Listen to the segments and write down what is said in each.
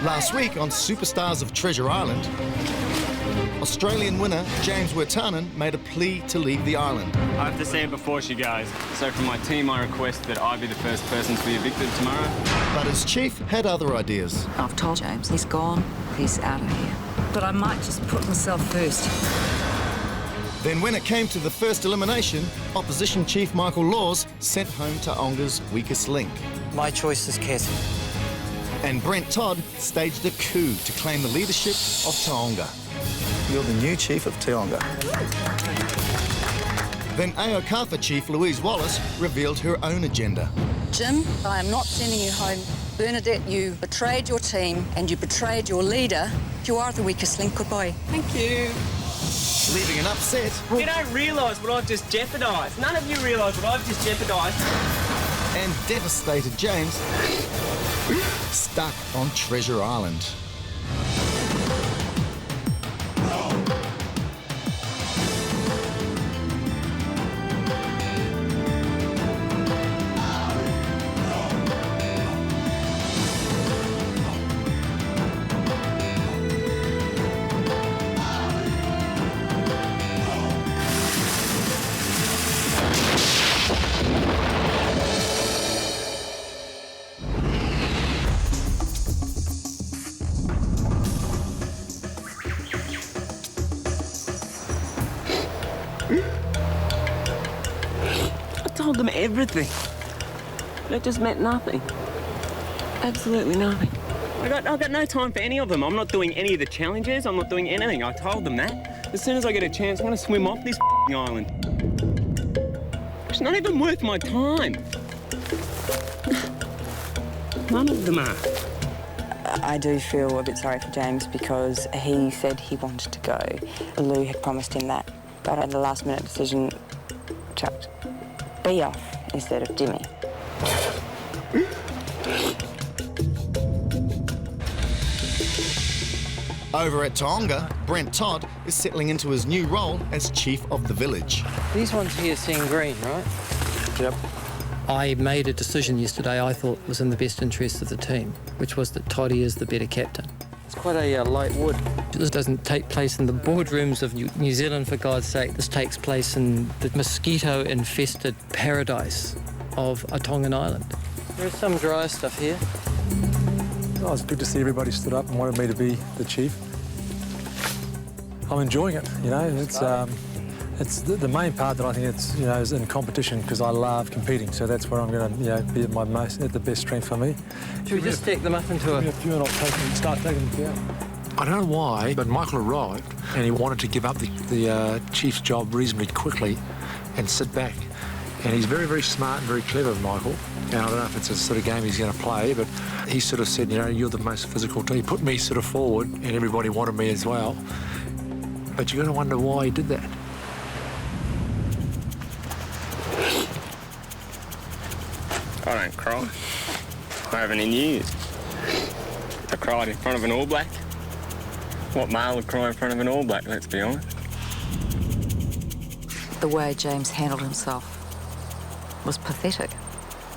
Last week on Superstars of Treasure Island, Australian winner James Wirtanen made a plea to leave the island. I have to see it before she goes. So from my team, I request that I be the first person to be evicted tomorrow. But his chief had other ideas. I've told James he's gone, he's out of here. But I might just put myself first. Then when it came to the first elimination, opposition chief Michael Laws sent home Taonga's weakest link. My choice is Cassie. And Brent Todd staged a coup to claim the leadership of Taonga. You're the new chief of Taonga. Then Aokafa chief Louise Wallace revealed her own agenda. Jim, I am not sending you home. Bernadette, you betrayed your team and you betrayed your leader. You are the weakest link. Goodbye. Thank you. Leaving an upset. You don't realise what I've just jeopardised. None of you realise what I've just jeopardised. And devastated James stuck on Treasure Island. I told them everything. But it just meant nothing. Absolutely nothing. I got no time for any of them. I'm not doing any of the challenges. I'm not doing anything. I told them that. As soon as I get a chance, I'm going to swim off this island. It's not even worth my time. None of them are. I do feel a bit sorry for James because he said he wanted to go. Lou had promised him that, but at the last-minute decision, chucked B off instead of Jimmy. Over at Taonga, Brent Todd is settling into his new role as chief of the village. These ones here seeing green, right? Yep. I made a decision yesterday I thought was in the best interest of the team, which was that Toddy is the better captain. It's quite a light wood. This doesn't take place in the boardrooms of New Zealand, for God's sake. This takes place in the mosquito-infested paradise of a Tongan island. There's some dry stuff here. Oh, it's good to see everybody stood up and wanted me to be the chief. I'm enjoying it, you know. It's the main part that I think it's, you know, is in competition because I love competing. So that's where I'm going to, you know, be at the best strength for me. Should we just stack them up into a... If you're not start taking them down. I don't know why, but Michael arrived and he wanted to give up the chief's job reasonably quickly and sit back. And he's very, very smart and very clever, Michael. And I don't know if it's a sort of game he's going to play, but he sort of said, you know, you're the most physical team. He put me sort of forward and everybody wanted me as well. But you've got to wonder why he did that. I don't cry. I have any news. I cried in front of an All Black. What male would cry in front of an All Black, let's be honest? The way James handled himself was pathetic.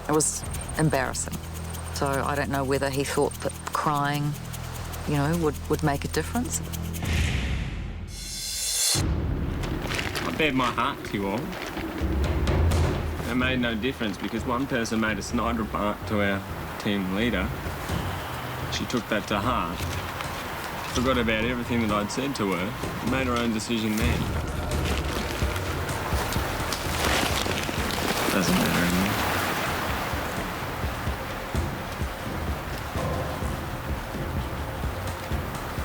It was embarrassing. So I don't know whether he thought that crying, you know, would make a difference. I bared my heart to you all. It made no difference because one person made a snide remark to our team leader. She took that to heart. Forgot about everything that I'd said to her and made her own decision then. Doesn't matter anymore.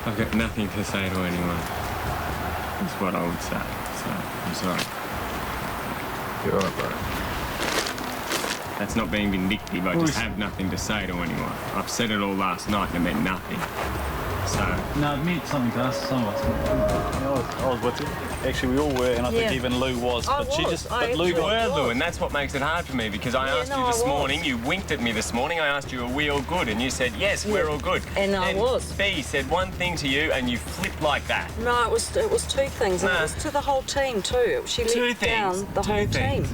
I've got nothing to say to anyone. That's what I would say, so I'm sorry. You're all right, bro. That's not being vindictive. I just have nothing to say to anyone. I've said it all last night and it meant nothing. So... No, it meant something to us, some of us. I was with you. Actually, we all were, and I think even Lou was. But Lou got Lou, and that's what makes it hard for me, because I asked you this morning, you winked at me this morning, I asked you, are we all good? And you said, yes, we're all good. And I was. B said one thing to you, and you flipped like that. No, it was two things. And it was to the whole team too. She let down the whole team.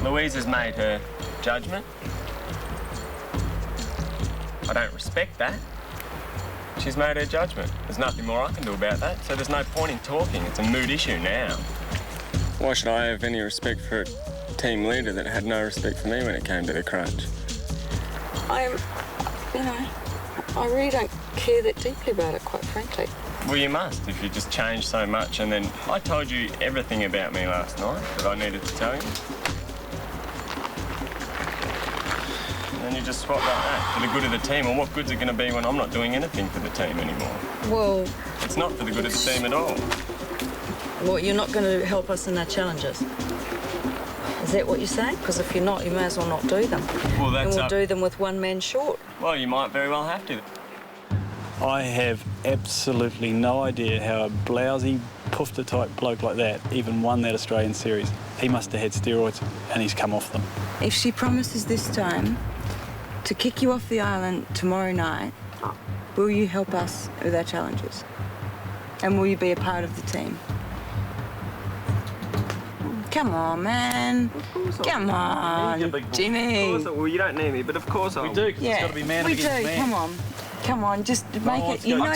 Louise has made her judgment. I don't respect that. She's made her judgment. There's nothing more I can do about that, so there's no point in talking. It's a mood issue now. Why should I have any respect for a team leader that had no respect for me when it came to the crunch? I really don't care that deeply about it, quite frankly. Well, you must, if you just change so much. And then I told you everything about me last night that I needed to tell you. And then you just swap like that for the good of the team. And what good's it going to be when I'm not doing anything for the team anymore? Well, It's not for the good of the team at all. you're not going to help us in our challenges. Is that what you're saying? Because if you're not, you may as well not do them. Well, that's and we'll up. do them with one man short. Well, you might very well have to. I have absolutely no idea how a blousy, poofter-type bloke like that even won that Australian series. He must have had steroids, and he's come off them. If she promises this time to kick you off the island tomorrow night, will you help us with our challenges? And will you be a part of the team? Come on, man. Come on, Jimmy. Well, you don't need me, but of course I will. We do, because it's got to be man we against do. man. Come on. Come on, just make let's it. You go. know,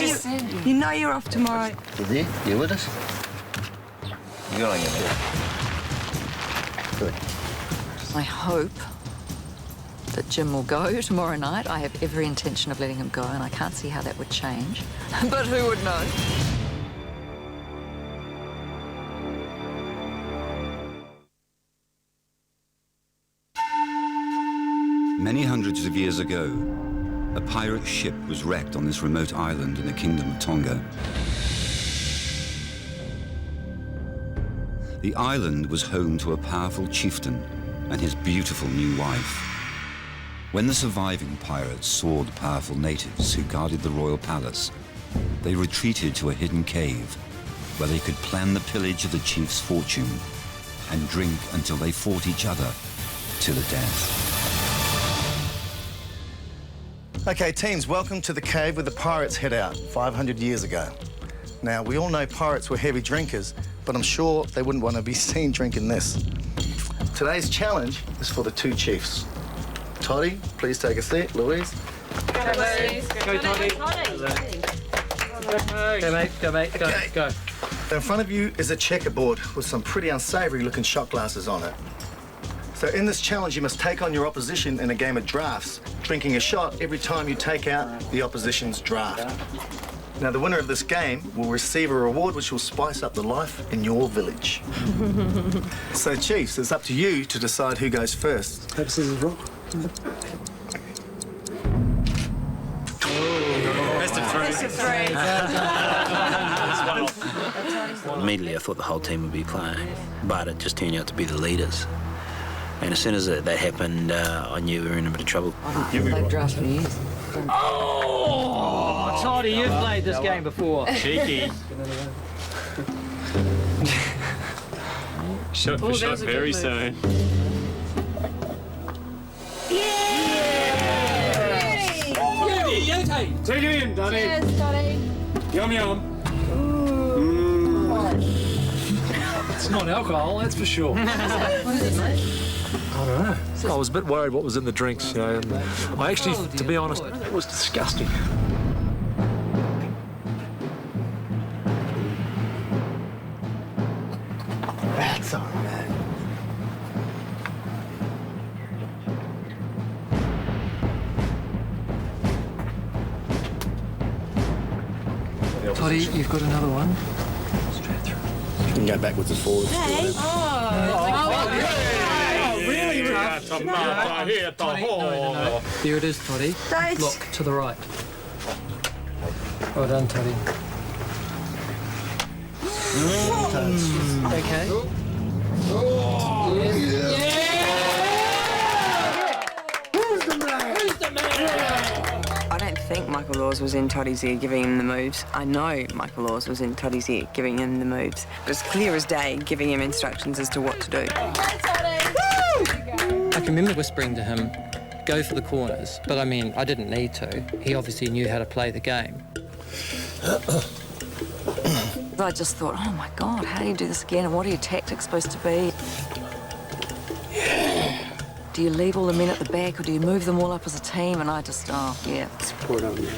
you know you're off tomorrow. You there? You with us? You're going in there. Good. I hope that Jim will go tomorrow night. I have every intention of letting him go, and I can't see how that would change. But who would know? Many hundreds of years ago, a pirate ship was wrecked on this remote island in the kingdom of Tonga. The island was home to a powerful chieftain and his beautiful new wife. When the surviving pirates saw the powerful natives who guarded the royal palace, they retreated to a hidden cave where they could plan the pillage of the chief's fortune and drink until they fought each other to the death. Okay, teams, welcome to the cave where the pirates hid out 500 years ago. Now, we all know pirates were heavy drinkers, but I'm sure they wouldn't want to be seen drinking this. Today's challenge is for the two chiefs. Toddy, please take a seat. Louise. Go, Toddy. Go, mate. Go, mate. Go. Okay. Go. In front of you is a checkerboard with some pretty unsavoury looking shot glasses on it. So in this challenge, you must take on your opposition in a game of drafts, drinking a shot every time you take out the opposition's draft. Now, the winner of this game will receive a reward which will spice up the life in your village. So, Chiefs, it's up to you to decide who goes first. Paper, scissors, rock. Best of three. Immediately I thought the whole team would be playing, but it just turned out to be the leaders. And as soon as that happened, I knew we were in a bit of trouble. I've played drafts for years. Oh, Toddy, you've played this game before. Cheeky. Shot for shot very soon. Take it in, Donny. Cheers, Toddy. Yum, yum. It's not alcohol, that's for sure. I don't know. I was a bit worried what was in the drinks, you know. And I actually, to be honest, it was disgusting. That's all right. Toddy, you've got another one. You can go backwards and forwards. No. There it is, Toddy. Look, to the right. Well done, Toddy. Okay. I don't think Michael Laws was in Toddy's ear giving him the moves. I know Michael Laws was in Toddy's ear giving him the moves. It was clear as day giving him instructions as to what to do. I can remember whispering to him, go for the corners, but I mean, I didn't need to. He obviously knew how to play the game. I just thought, oh my God, how do you do this again? And what are your tactics supposed to be? Do you leave all the men at the back or do you move them all up as a team? And I just, oh, yeah. Support on you.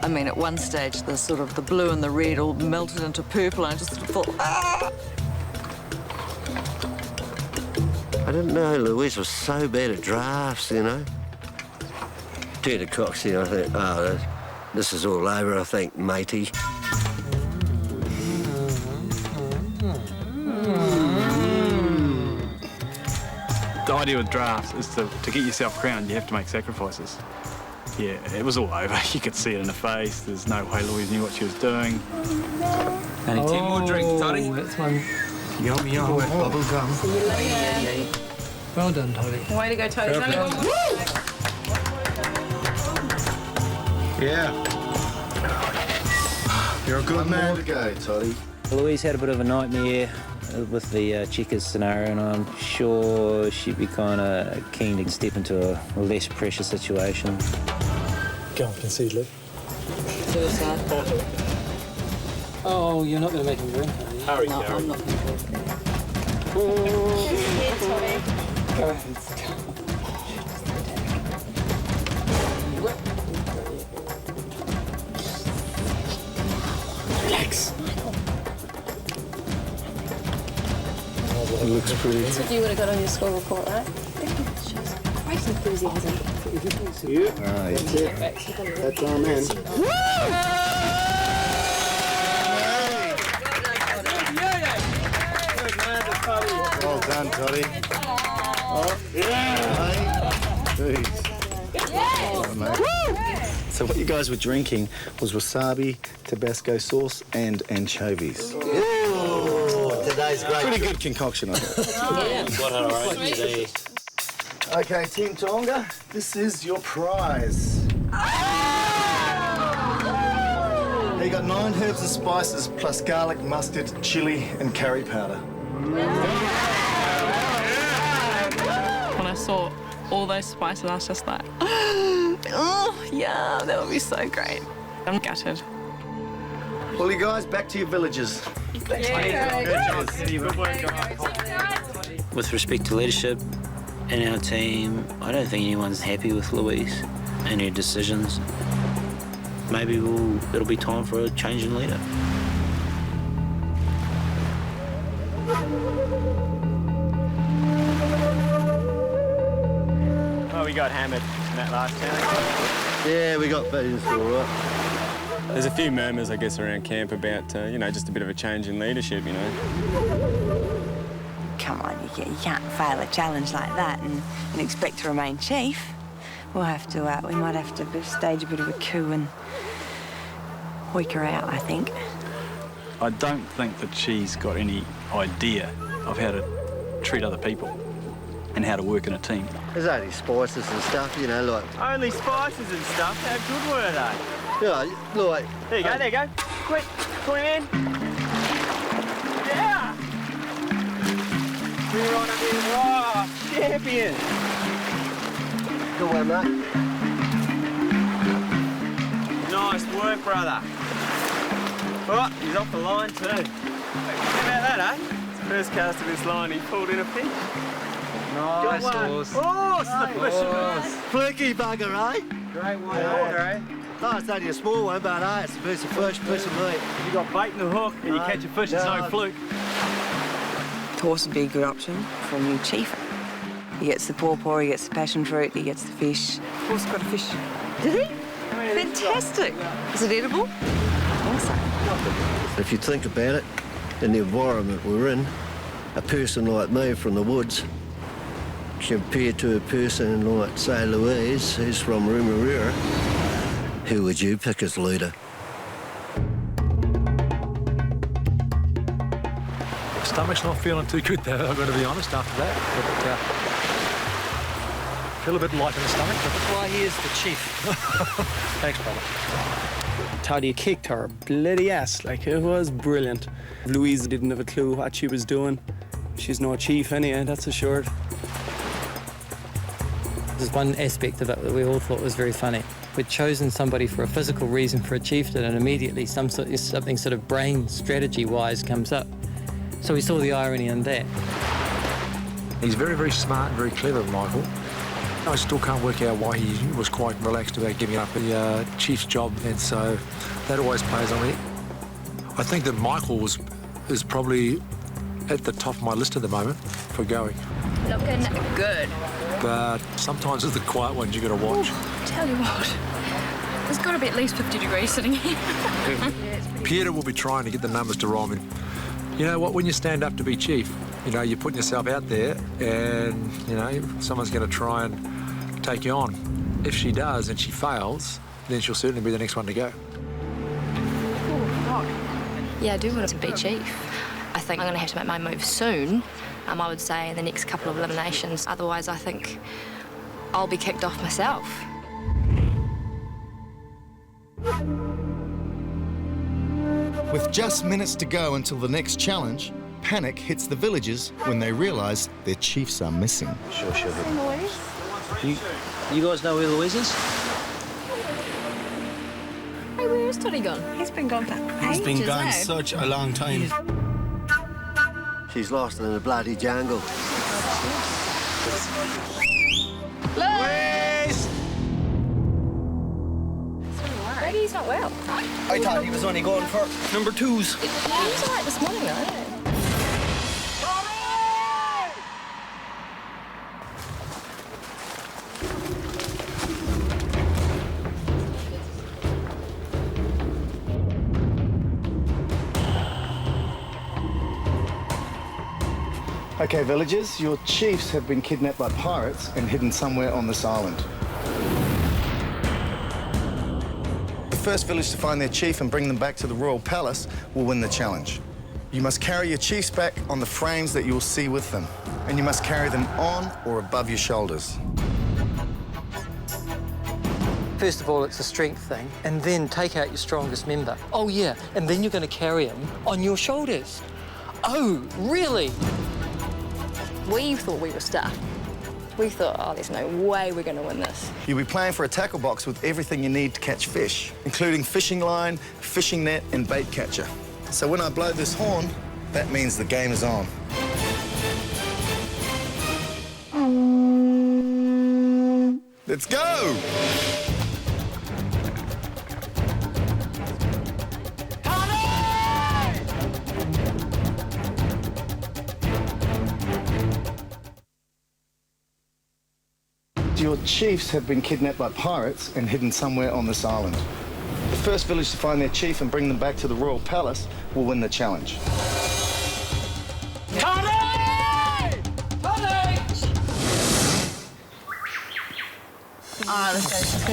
I mean, at one stage, the sort of the blue and the red all melted into purple, and I just sort of thought, ah! I didn't know Louise was so bad at drafts, you know. Turned to Coxie, I think, oh, this is all over, I think, matey. The idea with drafts is to get yourself crowned, you have to make sacrifices. Yeah, it was all over. You could see it in her face. There's no way Louise knew what she was doing. Only 10 more drinks, Toddy. That's one. Yum, yum. Bubble gum. See you later. Well done, Toddy. Way to go, Toddy. There's only one more. Yeah. You're a good man to go, Toddy. Louise had a bit of a nightmare with the checkers scenario, and I'm sure she'd be kind of keen to step into a less pressure situation. Go on, concede, Liv. Suicide. Oh, you're not going to make him drink, are you? Hurry, No, I'm not going to drink. Go ahead. Relax. It looks pretty. That's what you would have got on your score report, right? Shows great enthusiasm. Yeah. Right. That's it. That's our man. Well done, Toddy. Oh, yeah. Jeez. Oh, mate. So what you guys were drinking was wasabi, Tabasco sauce, and anchovies. Today's great. Pretty good concoction, I think. Got her right today. Okay, Team Tonga, this is your prize. You got 9 herbs and spices plus garlic, mustard, chili, and curry powder. When I saw all those spices, I was just like, oh, yeah, that would be so great. I'm gutted. Well, you guys, back to your villages. With respect to leadership in our team, I don't think anyone's happy with Louise and her decisions. Maybe it'll be time for a change in leader. Oh, we got hammered in that last challenge. Yeah, we got beaten, all right. There's a few murmurs, I guess, around camp about, you know, just a bit of a change in leadership, you know. Come on, you can't fail a challenge like that and expect to remain chief. We'll have to, we might have to stage a bit of a coup and week her out, I think. I don't think that she's got any idea of how to treat other people and how to work in a team. There's only spices and stuff, you know, like... Only spices and stuff? How good were they? Yeah, like... There you go, there you go. Quick, come in. Yeah! We're on a bit. Oh, champion! Good one, mate. Nice work, brother. Oh, he's off the line too. How about that, eh? It's the first cast of this line, he pulled in a fish. Nice horse. Oh, it's the fisherman. Fluky bugger, eh? Great one, eh? Oh, it's only a small one, but it's a piece of fish, piece of meat. You got bait in the hook and you catch a fish, it's no fluke. Horse would be a good option for a new chief. He gets the pawpaw, he gets the passion fruit, he gets the fish. Horse got a fish. Did he? Fantastic. Is it edible? Also. If you think about it, in the environment we're in, a person like me from the woods, compared to a person like, say, Louise, who's from Rumarira, who would you pick as leader? Stomach's not feeling too good, though, I've got to be honest, after that. But, feel a bit light in the stomach. But... That's why he is the chief. Thanks, brother. Toddy kicked her bloody ass, like, it was brilliant. Louise didn't have a clue what she was doing. She's no chief anyway, that's assured. There's one aspect of it that we all thought was very funny. We'd chosen somebody for a physical reason for a chieftain, and immediately something sort of brain strategy-wise comes up. So we saw the irony in that. He's very, very smart and very clever, Michael. I still can't work out why he was quite relaxed about giving up the chief's job, and so that always plays on me. I think that Michael is probably at the top of my list at the moment for going. Looking good. But sometimes it's the quiet ones you got to watch. Ooh, tell you what, there's got to be at least 50 degrees sitting here. Peter will be trying to get the numbers to rhyme. And you know what? When you stand up to be chief, you know, you're putting yourself out there, and you know someone's going to try and take you on. If she does and she fails, then she'll certainly be the next one to go. Yeah, I do want to be chief. I think I'm going to have to make my move soon. I would say in the next couple of eliminations. Otherwise, I think I'll be kicked off myself. With just minutes to go until the next challenge, panic hits the villagers when they realise their chiefs are missing. Sure. You guys know where Louise is? Hey, where is Toddy gone? He's been gone for ages. He's been gone such a long time. She's lost in the bloody jungle. Louise! Maybe he's not well. I thought he was only going for number 2s. He was all right this morning, though. Okay, villagers, your chiefs have been kidnapped by pirates and hidden somewhere on this island. The first village to find their chief and bring them back to the royal palace will win the challenge. You must carry your chiefs back on the frames that you will see with them, and you must carry them on or above your shoulders. First of all, it's a strength thing, and then take out your strongest member. Oh, yeah, and then you're going to carry him on your shoulders. Oh, really? We thought we were stuck. We thought, oh, there's no way we're going to win this. You'll be playing for a tackle box with everything you need to catch fish, including fishing line, fishing net, and bait catcher. So when I blow this horn, that means the game is on. Let's go! Your chiefs have been kidnapped by pirates and hidden somewhere on this island. The first village to find their chief and bring them back to the royal palace will win the challenge. Ah, let's go.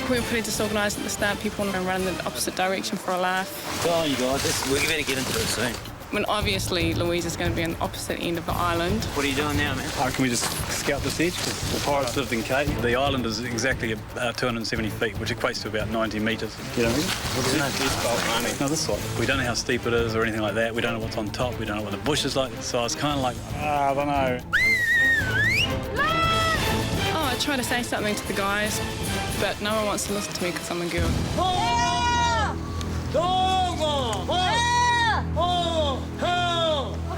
We were pretty disorganised at the start. People want to run in the opposite direction for a laugh. Come on, you guys. We're going to get into it soon. I mean, obviously, Louise is going to be on the opposite end of the island. What are you doing now, man? Can we just scout this edge? The pirates lived in Cape. The island is exactly 270 feet, which equates to about 90 metres. You know what I mean? What is it? No, this side. We don't know how steep it is or anything like that. We don't know what's on top. We don't know what the bush is like. So it's kind of like, I don't know. Oh, I try to say something to the guys, but no one wants to listen to me because I'm a girl.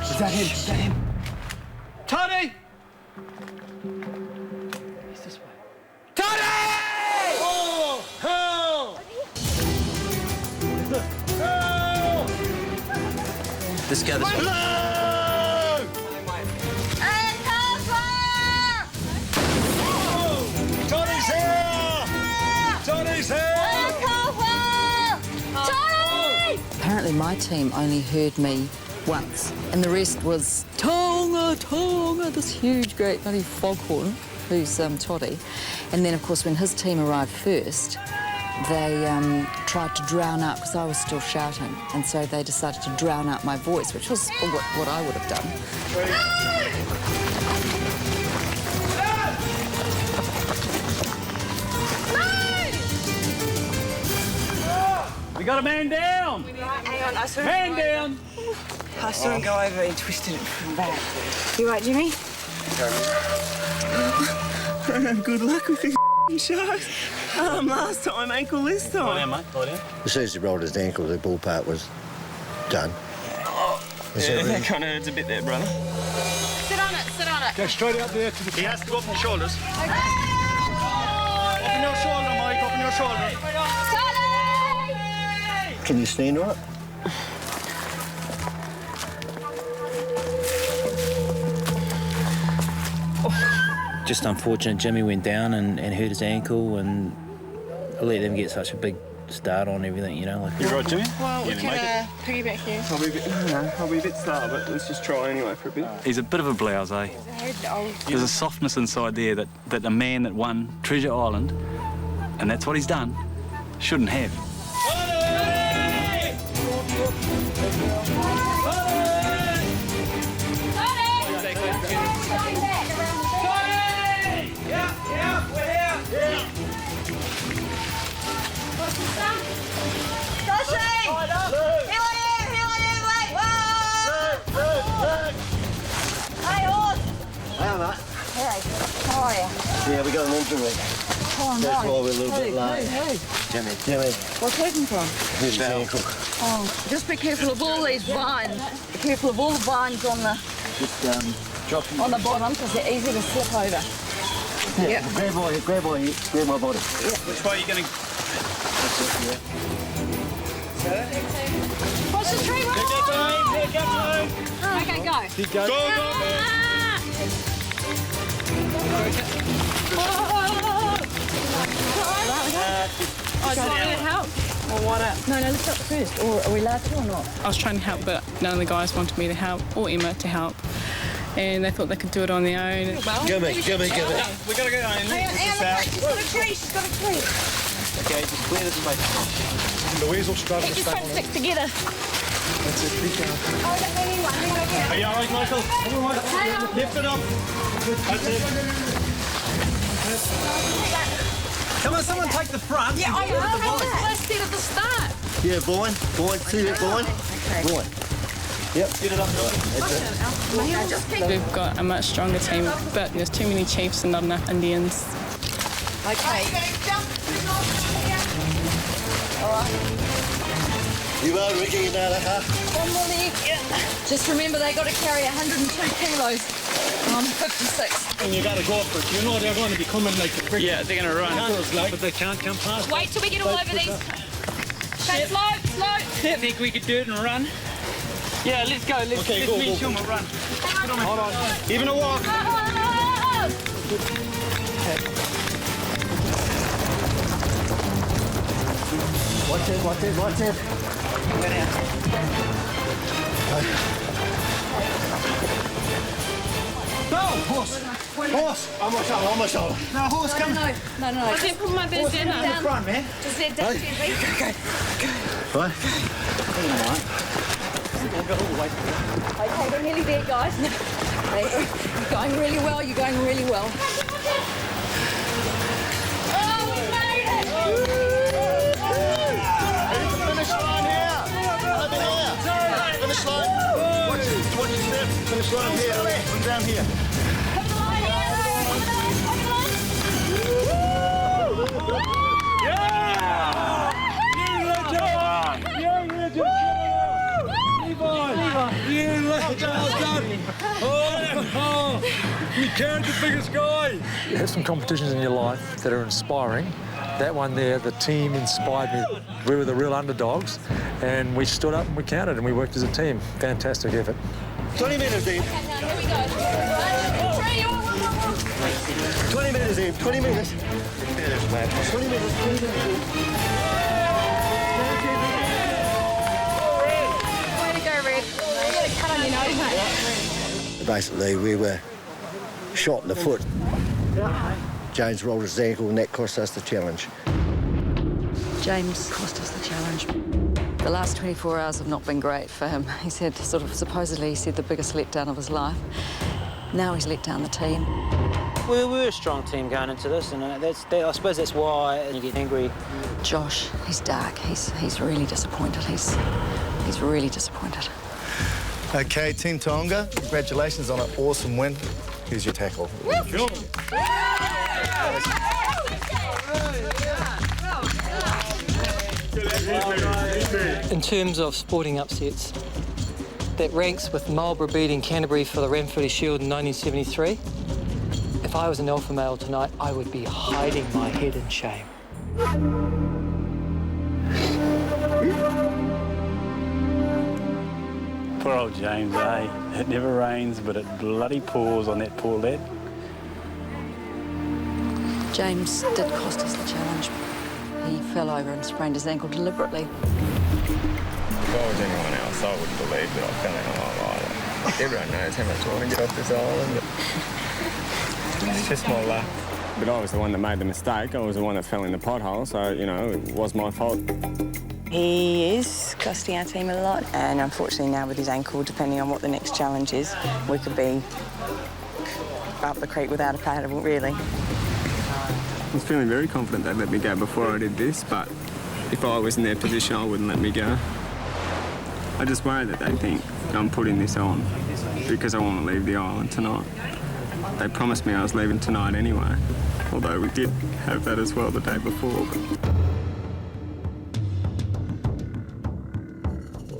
Is that him? Is that him? Toddy! He's this way. Toddy! Oh, hell! Let's go this way. Toddy's here! Toddy's here! Apparently my team only heard me once, and the rest was Tonga, Tonga, this huge, great bloody foghorn, who's Toddy. And then, of course, when his team arrived first, they tried to drown out, because I was still shouting, and so they decided to drown out my voice, which was what I would have done. We got a man down! Hang on, I saw Man down! I saw him go over and twisted it from back. You right, Jimmy? I don't have good luck with these shows. Last time, ankle this time. Lie down, mate. Lie down. As soon as he rolled his ankle, the ball part was done. Yeah, that kind of hurts a bit there, brother. Sit on it, sit on it. Go straight out there to the... He has to go up on the shoulders. Open your shoulder, Mike. Open your shoulder. Can you stand right? Just unfortunate Jimmy went down and hurt his ankle, and I let them get such a big start on everything, you know. Like, You right, Jimmy? Well, we Yeah, can make piggyback you. I'll be a bit sour, but let's just try anyway for a bit. He's a bit of a blouse, eh? There's a softness inside there that a man that won Treasure Island, and that's what he's done, shouldn't have. Yeah, we got an injury. Oh, That's no. why we're a little bit late. Who? Jimmy. What's happened from? His ankle. Oh, just be careful of all these vines. Be careful of all the vines on the Just drop him. on the bottom because they're easy to slip over. Yeah. Grab my body. Which way are you going to... Watch the tree, Get going. Okay, go. Keep going. Go, man. Oh, do you want me to help? Or what up? No, let's stop first. Or are we allowed to or not? I was trying to help, but none of the guys wanted me to help, or Emma to help. And they thought they could do it on their own. Give me. We got to go, Amy. She's got a tree. Okay, just clear this space. Louise will struggle to Just stay try on to it. stick together. That's it. Keep going. Are you all right, Michael? Lift it up. That's it. Come on, someone take the front. Yeah, I said at the start. Yeah, Boyne. See that, Boyne? Boyne. Yep. Get it up. We've got a much stronger team, but there's too many chiefs and not enough Indians. Okay. You are rigging another half. One more leg. Just remember they got to carry 102 kilos. I'm 56. And you got to go for it. You know they're going to be coming like the brick. Yeah, they're going to run. But they can't come past. Wait till we get all over these. Okay, slow. Didn't think we could do it and run. Yeah, let's go. Let's Okay, go. meet Shuma run. Hold on. Even a walk. Watch it. No, horse. On my shoulder. No, horse, come. No. I didn't put my best in. Down. Front, man. Just let that gently. Right? Okay, we're nearly there, guys. Hey, you're going really well. Oh, we made it! Finish line here. Over here. Finish line. Watch your step. Finish line here. Come down here. You carried the biggest guy. You have some competitions in your life that are inspiring. That one there, the team inspired me. We were the real underdogs, and we stood up and we counted and we worked as a team. Fantastic effort. 20 minutes in. Here we go. 20 minutes in. 20 minutes. 20 minutes. Way to go, Red. You got a cut on your nose, mate. Basically, we were shot in the foot. James rolled his ankle and that cost us the challenge. James cost us the challenge. The last 24 hours have not been great for him. He said, supposedly, he said the biggest letdown of his life. Now he's let down the team. we were a strong team going into this, and I suppose that's why you get angry. Josh, he's dark. He's really disappointed. He's really disappointed. Okay, Team Tonga, congratulations on an awesome win. Here's your tackle. In terms of sporting upsets, that ranks with Marlborough beating Canterbury for the Ramfooty Shield in 1973. If I was an alpha male tonight, I would be hiding my head in shame. Poor old James, eh? It never rains, but it bloody pours on that poor lad. James did cost us the challenge. He fell over and sprained his ankle deliberately. If I was anyone else, I wouldn't believe that I fell in on my island. Everyone knows how much I want to get off this island, but it's just my luck. But I was the one that made the mistake. I was the one that fell in the pothole, so, you know, it was my fault. He is costing our team a lot, and unfortunately now with his ankle, depending on what the next challenge is, we could be up the creek without a paddle, really. I was feeling very confident they'd let me go before I did this, but if I was in their position, I wouldn't let me go. I just worry that they think I'm putting this on because I want to leave the island tonight. They promised me I was leaving tonight anyway, although we did have that as well the day before.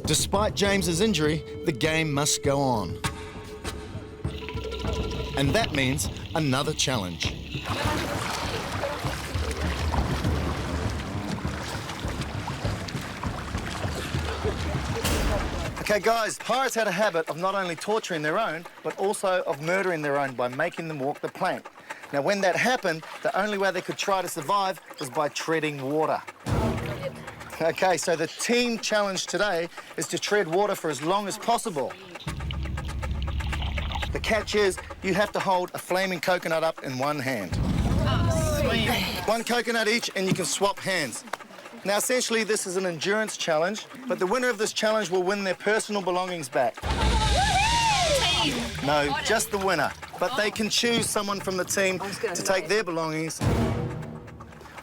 Despite James's injury, the game must go on. And that means another challenge. Okay, guys, pirates had a habit of not only torturing their own, but also of murdering their own by making them walk the plank. Now, when that happened, the only way they could try to survive was by treading water. Okay, so the team challenge today is to tread water for as long as possible. The catch is you have to hold a flaming coconut up in one hand. Oh, sweet. One coconut each, and you can swap hands. Now, essentially, this is an endurance challenge, but the winner of this challenge will win their personal belongings back. No, just the winner. But they can choose someone from the team to take their belongings.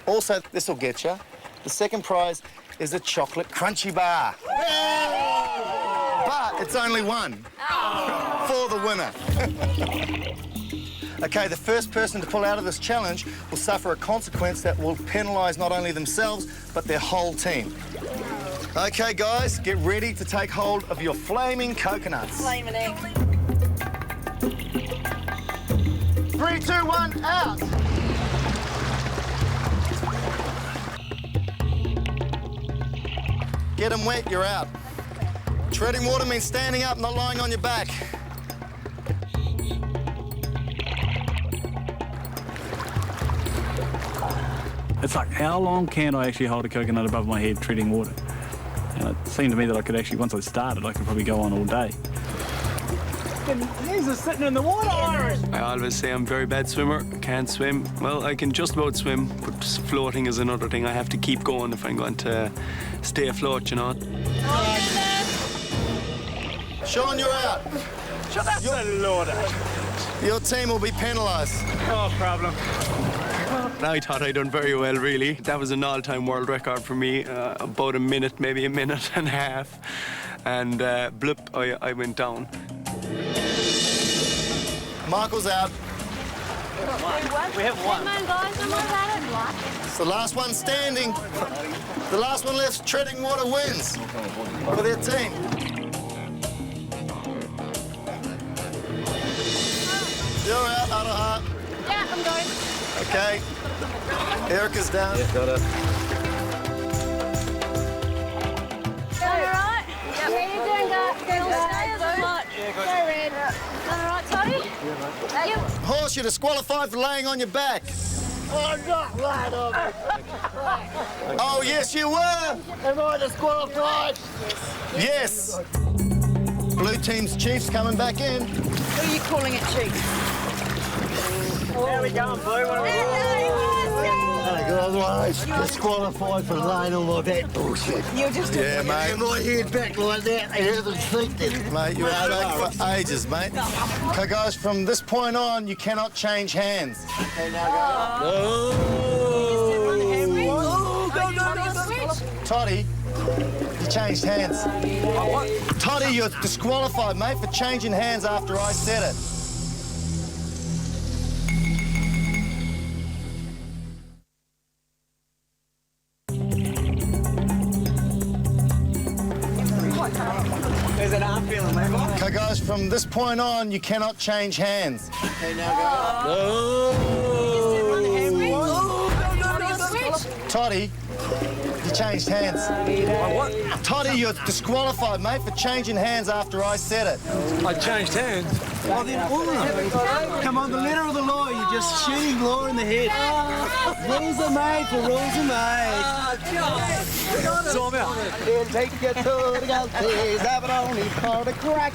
Also, this will get you. The second prize is a chocolate crunchy bar. But it's only one for the winner. Okay, the first person to pull out of this challenge will suffer a consequence that will penalise not only themselves, but their whole team. Okay, guys, get ready to take hold of your flaming coconuts. Flaming egg. 3, 2, 1, out! Get them wet, you're out. Treading water means standing up, not lying on your back. It's like, how long can I actually hold a coconut above my head treading water? And it seemed to me that I could actually, once I started, I could probably go on all day. He's just sitting in the water, Irish. I always say I'm a very bad swimmer, can't swim. Well, I can just about swim, but floating is another thing. I have to keep going if I'm going to stay afloat, you know. Sean, you're out. That's a load of... Your team will be penalised. No problem. I thought I'd done very well, really. That was an all-time world record for me, about a minute, maybe a minute and a half. And blip, I went down. Michael's out. We have one. It's the last one standing. The last one left treading water wins for their team. You're out, Aloha. Yeah, I'm going. Okay. Erica's down. Yeah, got it. All right? Yep. How you doing, guys? Don't stay as much. Go red. All right, Toddy? Yep. Horse, you're disqualified for laying on your back. I'm not lying on me. Oh, yes, you were. Am I disqualified? Yes. Blue team's chief's coming back in. Who are you calling it, Chief? How we going, Blue? Otherwise, disqualified for laying on my back bullshit. You're just Yeah, mate. My head back like that, I haven't seen it. Mate, you were back for ages, mate. Okay, guys, from this point on, you cannot change hands. Okay, now go. Toddy, you changed hands. Toddy, you're disqualified, mate, for changing hands after I said it. Okay, guys, from this point on, you cannot change hands. Okay, now go. Toddy, you changed hands. What? Toddy, you're disqualified, mate, for changing hands after I said it. I changed hands. Well, then, come on, the letter of the law, you're just shooting law in the head. Rules are made for rules are made. So I'm out. They'll take you to the Galties, have it only for the crack.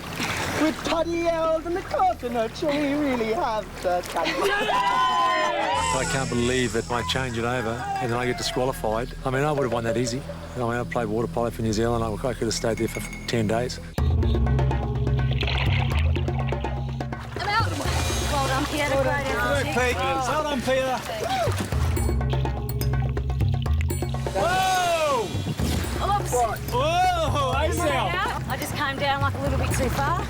With Toddy Eld and the coconuts, we really have the country. I can't believe that I change it over and then I get disqualified. I mean, I would have won that easy. I mean, I played water polo for New Zealand. I could have stayed there for 10 days. I'm out. Well done, Peter. Great effort. Pete. Well done, Peter. Whoa! Whoa! Hey, Sal. I just came down like a little bit too far.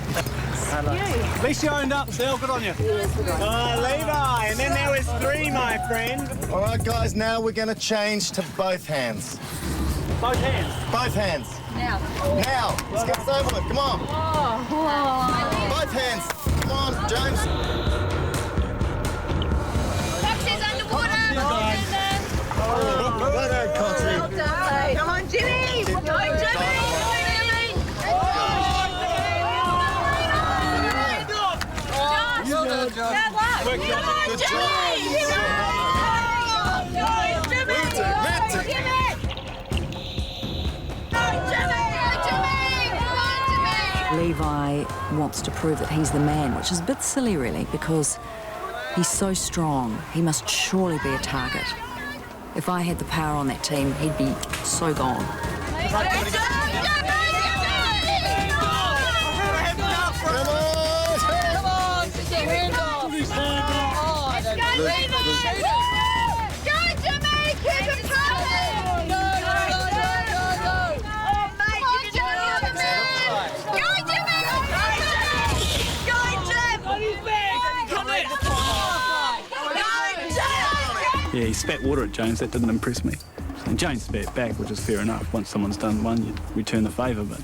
At least you owned up, Sal. Good on you. Oh, Levi. And then there was 3, my friend. All right, guys, now we're going to change to both hands. Both hands? Both hands. Now. Now. Let's get this over with. Come on. Both hands. Come on, James. Foxy's underwater. Well done, Country. Well done. Come on, Jimmy. Go, Jimmy. Bad luck. Come on, Jimmy! Levi wants to prove that he's the man, which is a bit silly, really, because he's so strong. He must surely be a target. If I had the power on that team, he'd be so gone. Yeah, he spat water at James. That didn't impress me. And James spat back, which is fair enough. Once someone's done one, you return the favour. But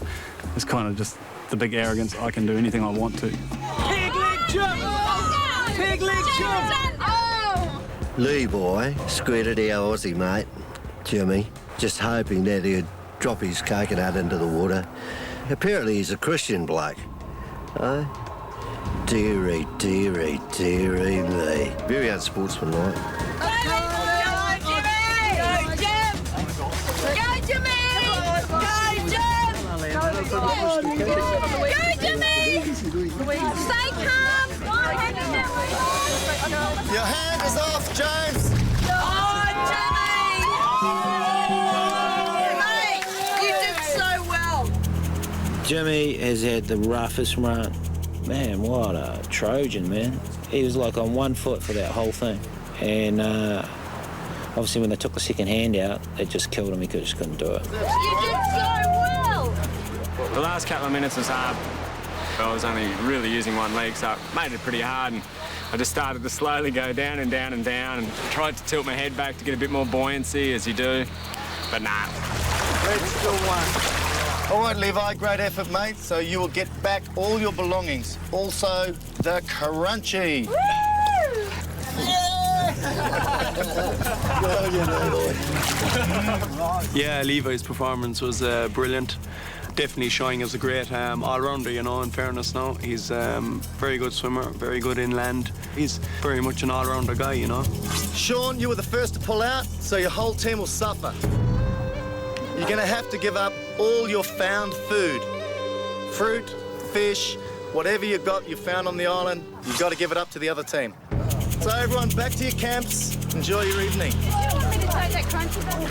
it's kind of just the big arrogance. I can do anything I want to. Pig leg jump! Pig leg jump! Levi squirted our Aussie mate, Jimmy, just hoping that he'd drop his coconut into the water. Apparently he's a Christian bloke. Oh, dearie, dearie, dearie me. Very unsportsmanlike. Stay calm! Your hand is off, James! Mate, you did so well! Jimmy has had the roughest run. Man, what a Trojan, man. He was like on 1 foot for that whole thing. And obviously when they took the second hand out, it just killed him. He just couldn't do it. You did so well! The last couple of minutes was hard. I was only really using one leg, so it made it pretty hard. And I just started to slowly go down and down and down and tried to tilt my head back to get a bit more buoyancy, as you do. But nah. Red still won. All right, Levi, great effort, mate. So you will get back all your belongings. Also, the crunchy. Yeah, Levi's performance was brilliant. Definitely showing as a great all-rounder, you know, in fairness now. He's very good swimmer, very good inland. He's very much an all-rounder guy, you know. Sean, you were the first to pull out, so your whole team will suffer. You're going to have to give up all your found food. Fruit, fish, whatever you found on the island, you've got to give it up to the other team. So everyone, back to your camps. Enjoy your evening. Do you want me to take that crunchy back?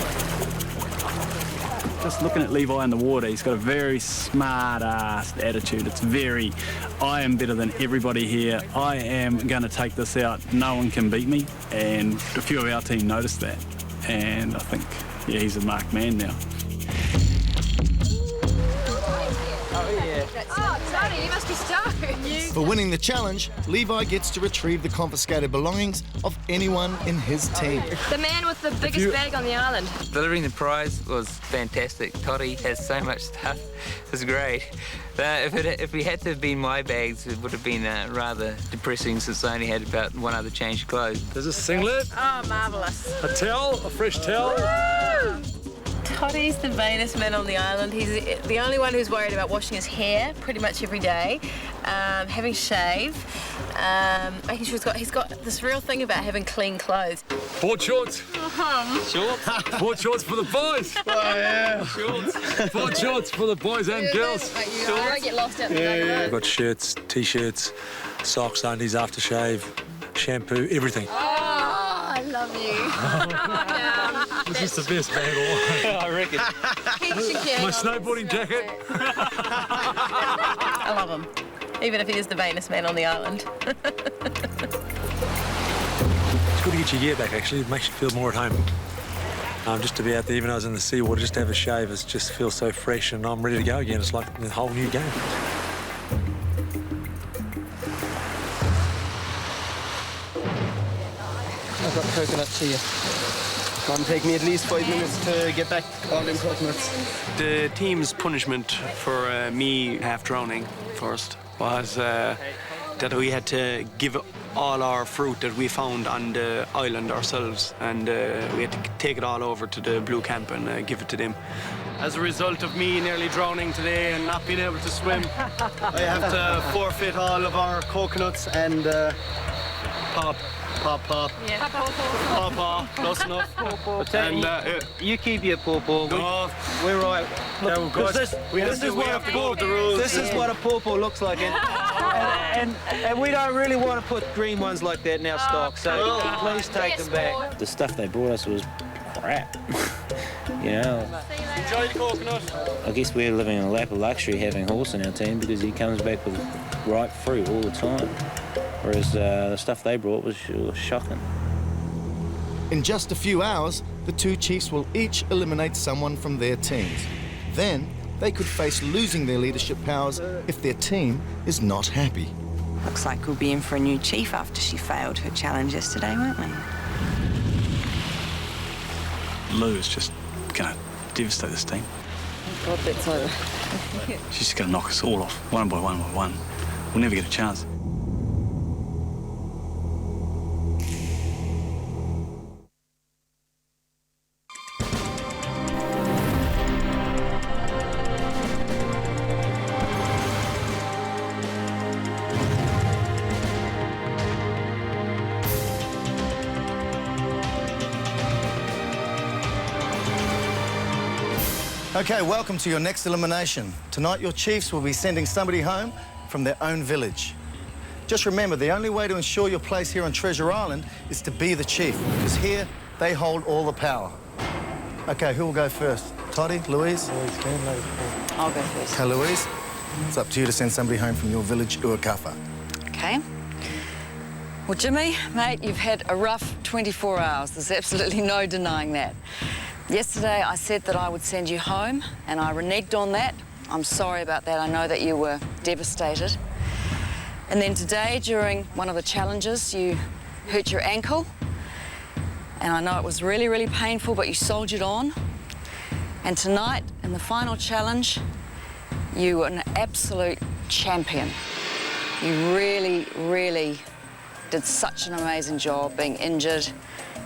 Just looking at Levi in the water, he's got a very smart-ass attitude. It's very, I am better than everybody here. I am going to take this out. No one can beat me. And a few of our team noticed that. And I think, yeah, he's a marked man now. Oh, Tony, Toddy, you must be stoked. For winning the challenge, Levi gets to retrieve the confiscated belongings of anyone in his team. The man with the biggest bag on the island. Delivering the prize was fantastic. Toddy has so much stuff. It was great. If we had to have been my bags, it would have been rather depressing since I only had about one other change of clothes. There's a singlet. Oh, marvellous. A towel, a fresh towel. Woo! Toddy's the vainest man on the island. He's the only one who's worried about washing his hair pretty much every day, having shave, making sure he's got this real thing about having clean clothes. Board shorts. Shorts? Board shorts for the boys. Oh, yeah. Shorts. Board shorts for the boys and girls. You don't get lost out the We've got shirts, T-shirts, socks, undies, aftershave, shampoo, everything. Oh, I love you. This is the best bag of all. I reckon. My snowboarding jacket. I love him, even if he is the vainest man on the island. It's good to get your gear back, actually. It makes you feel more at home. Just to be out there, even though I was in the seawater, just to have a shave, it just feels so fresh and I'm ready to go again. It's like a whole new game. I've got coconuts here. It's going to take me at least 5 minutes to get back all them coconuts. The team's punishment for me half drowning first was that we had to give all our fruit that we found on the island ourselves, and we had to take it all over to the blue camp and give it to them. As a result of me nearly drowning today and not being able to swim, I have to forfeit all of our coconuts and pop. Yeah. Papa, close enough. And you keep your pawpaw. No, We're right. no, guys, this is what a pawpaw looks like, and we don't really want to put green ones like that in our stock. So please take them back. The stuff they brought us was crap. You know. Enjoy your coconut. I guess we're living in a lap of luxury having Horse in our team because he comes back with ripe fruit all the time. Whereas the stuff they brought was shocking. In just a few hours, the two chiefs will each eliminate someone from their teams. Then, they could face losing their leadership powers if their team is not happy. Looks like we'll be in for a new chief after she failed her challenge yesterday, won't we? Lou is just going to devastate this team. God, that's over. She's just going to knock us all off, one by one by one. We'll never get a chance. Okay, welcome to your next elimination. Tonight, your chiefs will be sending somebody home from their own village. Just remember, the only way to ensure your place here on Treasure Island is to be the chief, because here, they hold all the power. Okay, who will go first? Toddy, Louise? I'll go first. Okay, Louise, it's up to you to send somebody home from your village, Uakafa. Okay. Well, Jimmy, mate, you've had a rough 24 hours. There's absolutely no denying that. Yesterday, I said that I would send you home, and I reneged on that. I'm sorry about that. I know that you were devastated. And then today, during one of the challenges, you hurt your ankle. And I know it was really, really painful, but you soldiered on. And tonight, in the final challenge, you were an absolute champion. You really, really did such an amazing job being injured.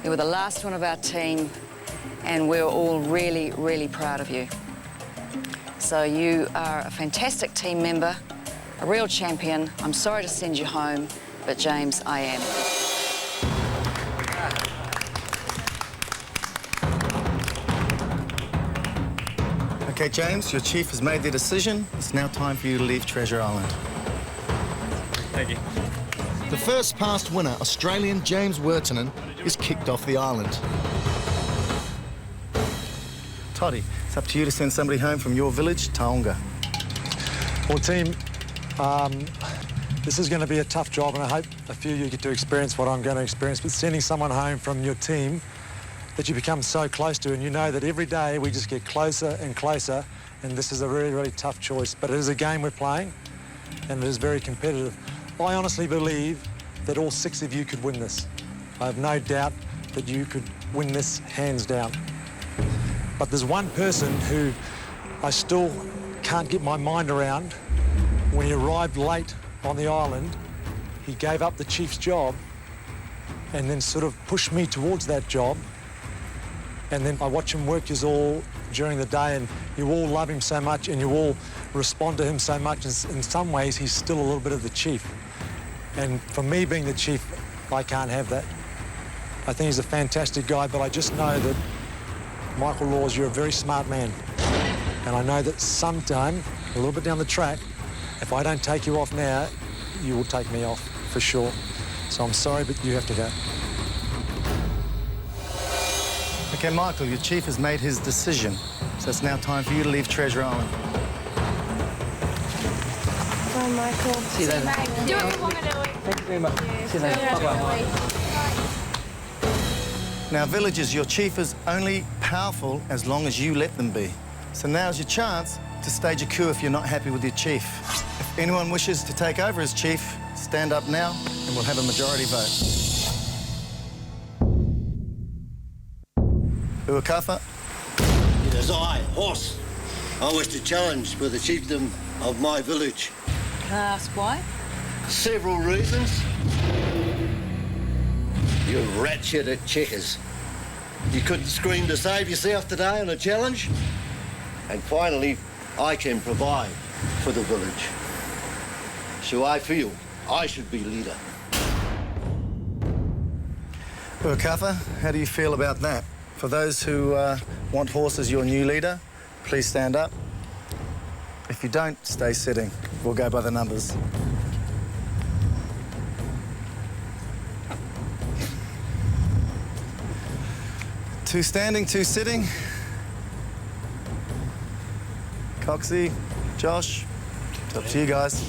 You were the last one of our team, and we're all really, really proud of you. So you are a fantastic team member, a real champion. I'm sorry to send you home, but James, I am. Okay, James, your chief has made their decision. It's now time for you to leave Treasure Island. Thank you. The first past winner, Australian James Wirtanen, is kicked off the island. Toddy, it's up to you to send somebody home from your village, Taonga. Well, team, this is going to be a tough job, and I hope a few of you get to experience what I'm going to experience, but sending someone home from your team that you become so close to, and you know that every day we just get closer and closer, and this is a really, really tough choice. But it is a game we're playing, and it is very competitive. I honestly believe that all 6 of you could win this. I have no doubt that you could win this hands down. But there's one person who I still can't get my mind around. When he arrived late on the island, he gave up the chief's job and then sort of pushed me towards that job. And then I watch him work his all during the day, and you all love him so much and you all respond to him so much. In some ways, he's still a little bit of the chief. And for me being the chief, I can't have that. I think he's a fantastic guy, but I just know that, Michael Laws, you're a very smart man. And I know that sometime, a little bit down the track, if I don't take you off now, you will take me off, for sure. So I'm sorry, but you have to go. Okay, Michael, your chief has made his decision. So it's now time for you to leave Treasure Island. Bye, Michael. See you later. Do it for Whanganui. Thank you very much. See you later. Bye-bye. Now, villagers, your chief is only powerful as long as you let them be. So now's your chance to stage a coup if you're not happy with your chief. If anyone wishes to take over as chief, stand up now and we'll have a majority vote. Uakafa? It is I, Horse. I wish to challenge for the chiefdom of my village. Can I ask why? Several reasons. You rat shit at checkers. You couldn't scream to save yourself today on a challenge. And finally, I can provide for the village. So I feel I should be leader. Uakafa, how do you feel about that? For those who want Horse as your new leader, please stand up. If you don't, stay sitting. We'll go by the numbers. Two standing, two sitting. Coxie, Josh, it's up to you guys.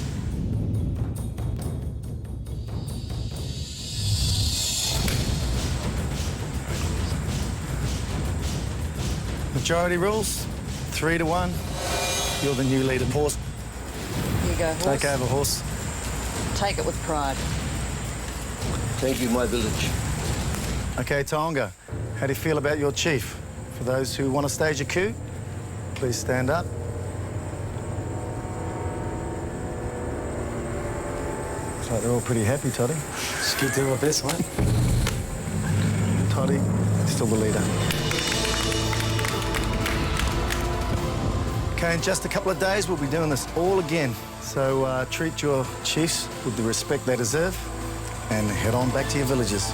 Majority rules, 3 to 1. You're the new leader, Horse. Here you go, Horse. Take over, Horse. Take it with pride. Thank you, my village. Okay, Taonga, how do you feel about your chief? For those who want to stage a coup, please stand up. Looks like they're all pretty happy, Toddy. Just keep doing my best, mate. Toddy, still the leader. Okay, in just a couple of days, we'll be doing this all again. So treat your chiefs with the respect they deserve and head on back to your villages.